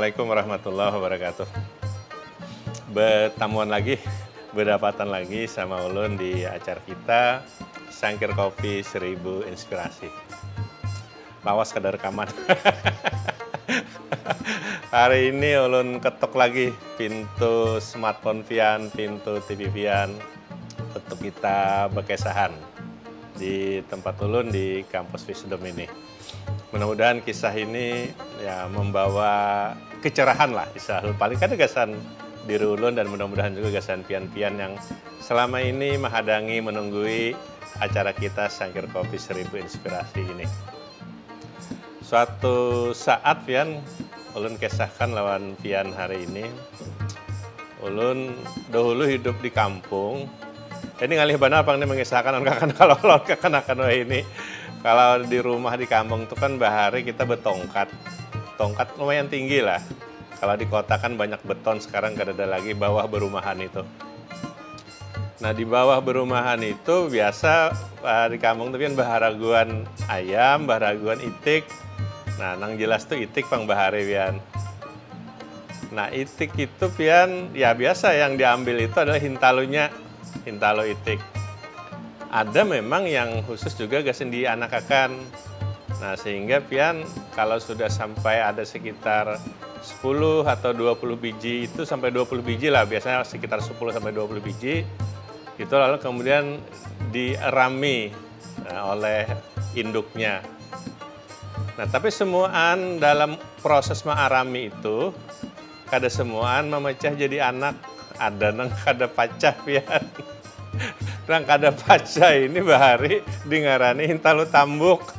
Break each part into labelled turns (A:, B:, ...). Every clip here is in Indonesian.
A: Assalamualaikum warahmatullahi wabarakatuh. Bertemuan lagi, berdapatan lagi sama Ulun di acara kita Sangkir Kopi 1000 Inspirasi. Lawas kada rekaman. Hari ini Ulun ketuk lagi pintu smartphone pian, pintu TV pian untuk kita berkesahan di tempat Ulun di kampus Wisdom ini. Mudah-mudahan kisah ini ya membawa kecerahan lah, istilahnya paling kan gasan diri Ulun, dan mudah-mudahan juga gasan pian-pian yang selama ini menghadangi menunggui acara kita Sangkir Kopi 1000 Inspirasi ini. Suatu saat pian Ulun kisahkan lawan pian hari ini. Ulun dahulu hidup di kampung. Ini ngalih benar apa nih mengisahkan kalau kekanakan ini. Kalau di rumah di kampung itu kan bahari kita bertongkat. Tongkat lumayan tinggi lah. Kalau di kota kan banyak beton, sekarang gak ada lagi bawah berumahan itu. Nah di bawah berumahan itu biasa di kampung itu kan baharaguan ayam, baharaguan itik. Nah nang jelas tuh itik pang bahari pian. Nah itik itu pian ya biasa yang diambil itu adalah hintalunya, hintalo itik. Ada memang yang khusus juga gasen di anak-akan. Nah sehingga pian kalau sudah sampai ada sekitar 10 atau 20 biji itu sampai 20 biji lah, biasanya sekitar 10 sampai 20 biji itu lalu kemudian dierami oleh induknya. Nah tapi semuaan dalam proses mengarami itu kada semuaan memecah jadi anak, ada nang kada pacah pian. Nang kada paca ini bahari dengarani hintalu tambuk.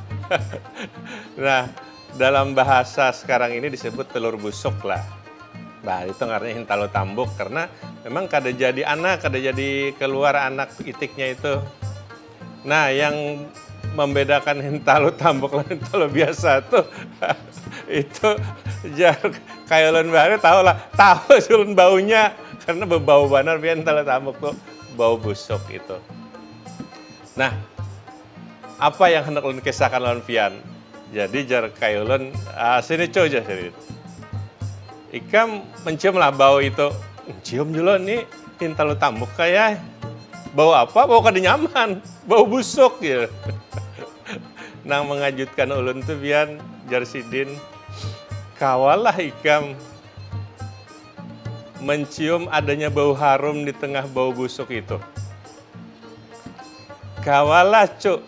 A: Nah, dalam bahasa sekarang ini disebut telur busuk lah. Bah, itu ngaranya hintalu tambuk karena memang kada jadi anak, kada jadi keluar anak itiknya itu. Nah, yang membedakan hintalu tambuk dan hintalu biasa tuh itu kayak ulun bahari tahu lah, tahu ulun baunya karena berbau benar pian hintalu tambuk tuh. Bau busuk itu. Nah, apa yang hendak ulun kisahkan lawan pian? Jadi jar kayak ulun sini coba sini. Ikam mencium lah bau itu. Cium dulu nih hintalu tambuk kayak bau apa? Bau kada nyaman, bau busuk gitu. Nang mengajutkan ulun tuh pian jar sidin. Kawalah ikam mencium adanya bau harum di tengah bau busuk itu. Kawalah cuk.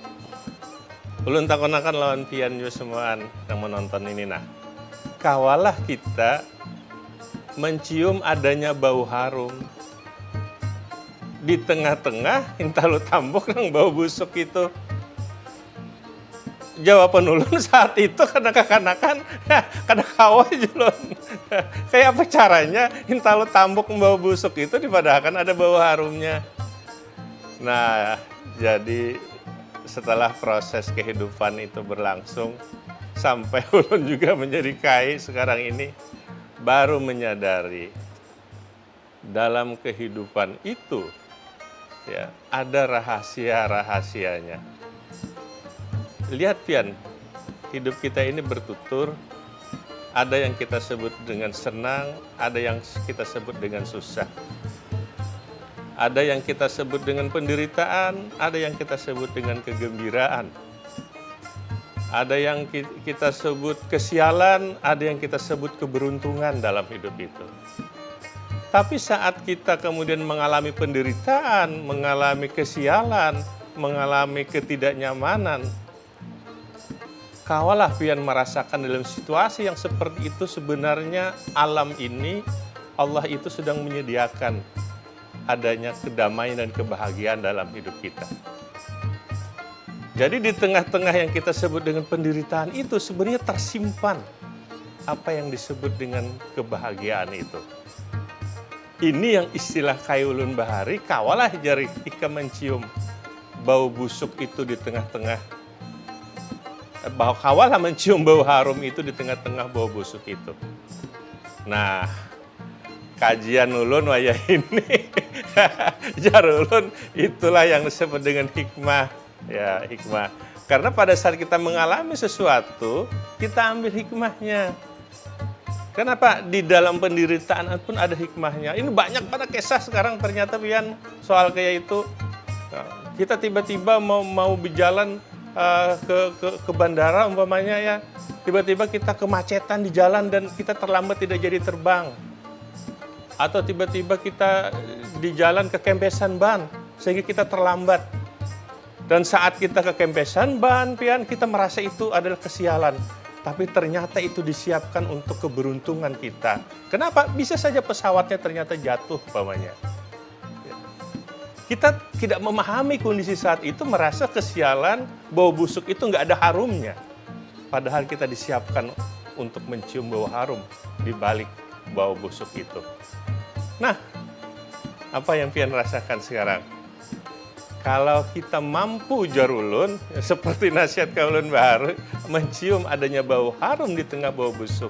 A: Ulun takonakan lawan pian juga semuaan yang menonton ini nah. Kawalah kita mencium adanya bau harum di tengah-tengah hintalu tambuk yang bau busuk itu. Jawaban ulun saat itu karena kekanakan, kada kawah julun. Kayak apa caranya hintalu tambuk bau busuk itu dipadahkan ada bau harumnya. Nah, jadi setelah proses kehidupan itu berlangsung sampai ulun juga menjadi kai sekarang ini baru menyadari dalam kehidupan itu ya ada rahasia-rahasianya. Lihat pian, hidup kita ini bertutur, ada yang kita sebut dengan senang, ada yang kita sebut dengan susah. Ada yang kita sebut dengan penderitaan, ada yang kita sebut dengan kegembiraan. Ada yang kita sebut kesialan, ada yang kita sebut keberuntungan dalam hidup itu. Tapi saat kita kemudian mengalami penderitaan, mengalami kesialan, mengalami ketidaknyamanan, kawalah pian merasakan dalam situasi yang seperti itu sebenarnya alam ini Allah itu sedang menyediakan adanya kedamaian dan kebahagiaan dalam hidup kita. Jadi di tengah-tengah yang kita sebut dengan penderitaan itu sebenarnya tersimpan apa yang disebut dengan kebahagiaan itu. Ini yang istilah kayulun bahari, kawalah jari ika mencium bau busuk itu di tengah-tengah. Kawalah mencium bau harum itu di tengah-tengah bau busuk itu. Nah, kajian ulun waya ini, jar ulun itulah yang disebut dengan hikmah. Ya, hikmah. Karena pada saat kita mengalami sesuatu, kita ambil hikmahnya. Kenapa? Di dalam penderitaan pun ada hikmahnya. Ini banyak pada kisah sekarang ternyata pian soal kayak itu. Kita tiba-tiba mau berjalan ke bandara umpamanya ya, tiba-tiba kita kemacetan di jalan dan kita terlambat tidak jadi terbang. Atau tiba-tiba kita di jalan kekempesan ban sehingga kita terlambat. Dan saat kita kekempesan ban, pian, kita merasa itu adalah kesialan. Tapi ternyata itu disiapkan untuk keberuntungan kita. Kenapa? Bisa saja pesawatnya ternyata jatuh umpamanya. Kita tidak memahami kondisi saat itu, merasa kesialan, bau busuk itu nggak ada harumnya. Padahal kita disiapkan untuk mencium bau harum di balik bau busuk itu. Nah, apa yang pian rasakan sekarang? Kalau kita mampu jarulun, seperti nasihat kaulun baru, mencium adanya bau harum di tengah bau busuk,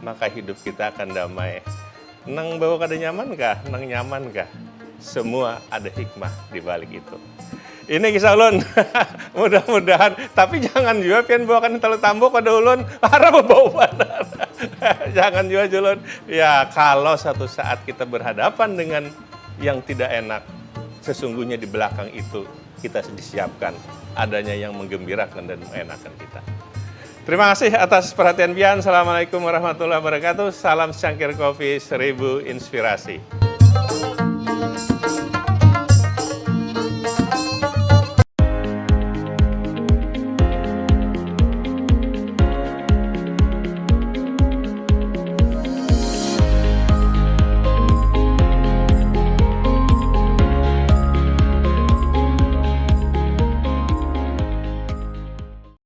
A: maka hidup kita akan damai. Nang bau kada nyaman kah? Nang nyaman kah? Semua ada hikmah di balik itu. Ini kisah ulun, mudah-mudahan. Tapi jangan juga pian bawakan telu tambok pada ulun, harap bau benar. Jangan juga julun. Ya kalau satu saat kita berhadapan dengan yang tidak enak, sesungguhnya di belakang itu kita disiapkan adanya yang menggembirakan dan mengenakan kita. Terima kasih atas perhatian pian. Assalamualaikum warahmatullahi wabarakatuh. Salam secangkir kopi 1000 inspirasi.